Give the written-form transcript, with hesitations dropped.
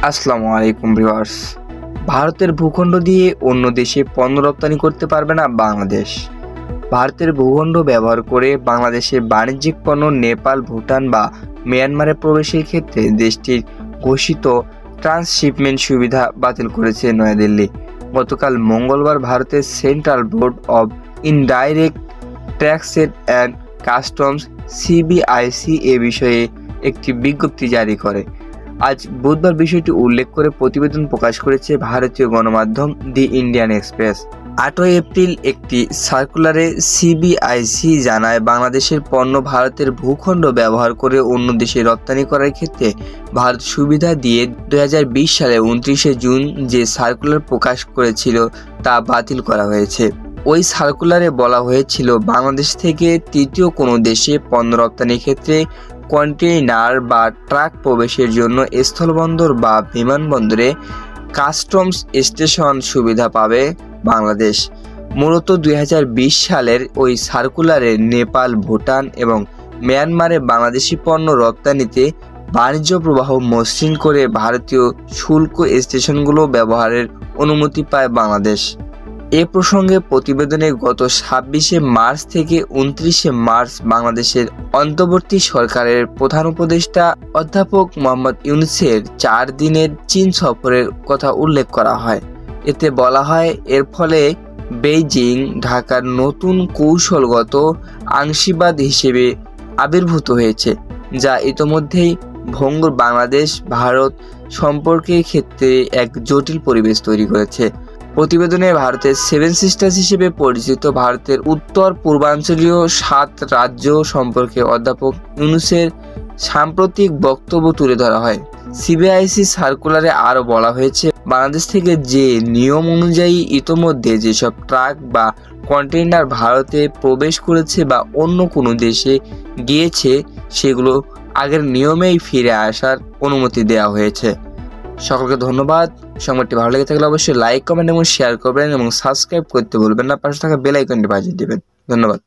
আসসালামু আলাইকুম ভিউয়ার্স। ভারতের ভূখণ্ড দিয়ে অন্য দেশে পণ্য রপ্তানি করতে পারবে না বাংলাদেশ। ভারতের ভূখণ্ড ব্যবহার করে বাংলাদেশের বাণিজ্যিক পণ্য নেপাল, ভুটান বা মিয়ানমারে প্রবেশের ক্ষেত্রে দেশটির ঘোষিত ট্রান্সশিপমেন্ট সুবিধা বাতিল করেছে নয়াদিল্লি। গতকাল মঙ্গলবার ভারতের central board of indirect taxes and customs CBIC এ বিষয়ে একটি বিজ্ঞপ্তি জারি করে। আজ বুধবার বিষয়টি উল্লেখ করে প্রতিবেদন প্রকাশ করেছে ভারতীয় গণমাধ্যম দি ইন্ডিয়ান এক্সপ্রেস। 8 এপ্রিল একটি সার্কুলারে সিবিআইসি জানায়, বাংলাদেশের পণ্য ভারতের ভূখণ্ড ব্যবহার করে অন্য দেশে রপ্তানি করার ক্ষেত্রে ভারত সুবিধা দিয়ে 2020 সালে 29 জুন যে সার্কুলার প্রকাশ করেছিল তা বাতিল করা হয়েছে। ওই সার্কুলারে বলা হয়েছিল, বাংলাদেশ থেকে তৃতীয় কোনো দেশে পণ্য রপ্তানির ক্ষেত্রে কন্টেইনার বা ট্রাক প্রবেশের জন্য স্থলবন্দর বা বিমানবন্দরে কাস্টমস স্টেশন সুবিধা পাবে বাংলাদেশ। মূলত 2020 সালের ওই সার্কুলারে নেপাল, ভুটান এবং মিয়ানমারে বাংলাদেশি পণ্য রপ্তানিতে বাণিজ্য প্রবাহ মসৃণ করে ভারতীয় শুল্ক স্টেশনগুলো ব্যবহারের অনুমতি পায় বাংলাদেশ। এ প্রসঙ্গে প্রতিবেদনে গত 26 মার্চ থেকে 29 মার্চ বাংলাদেশের অন্তর্বর্তী সরকারের প্রধান উপদেষ্টা অধ্যাপক মোহাম্মদ ইউনূসের 4 দিনের চীন সফরের কথা উল্লেখ করা হয়। এতে বলা হয়, এর ফলে বেইজিং ঢাকার নতুন কৌশলগত অংশীদার হিসেবে আবির্ভূত হয়েছে, যা ইতোমধ্যেই ভঙ্গুর বাংলাদেশ ভারত সম্পর্কের ক্ষেত্রে এক জটিল পরিবেশ তৈরি করেছে। প্রতিবেদনে ভারতের 7 সিস্টার্স হিসেবে পরিচিত ভারতের উত্তর পূর্বাঞ্চলীয় 7 রাজ্য সম্পর্কে অধ্যাপক ইউনূসের সাম্প্রতিক বক্তব্য তুলে ধরা হয়। সিবিআইসি সার্কুলারে আরও বলা হয়েছে, বাংলাদেশ থেকে যে নিয়ম অনুযায়ী ইতোমধ্যে যেসব ট্রাক বা কন্টেইনার ভারতে প্রবেশ করেছে বা অন্য কোনো দেশে গিয়েছে, সেগুলো আগের নিয়মেই ফিরে আসার অনুমতি দেওয়া হয়েছে। সকলকে ধন্যবাদ। সংবাদটি ভালো লেগে থাকলে অবশ্যই লাইক, কমেন্ট এবং শেয়ার করবেন এবং সাবস্ক্রাইব করতে ভুলবেন না। পাশে থাকা বেল আইকনটি বাজিয়ে দিবেন। ধন্যবাদ।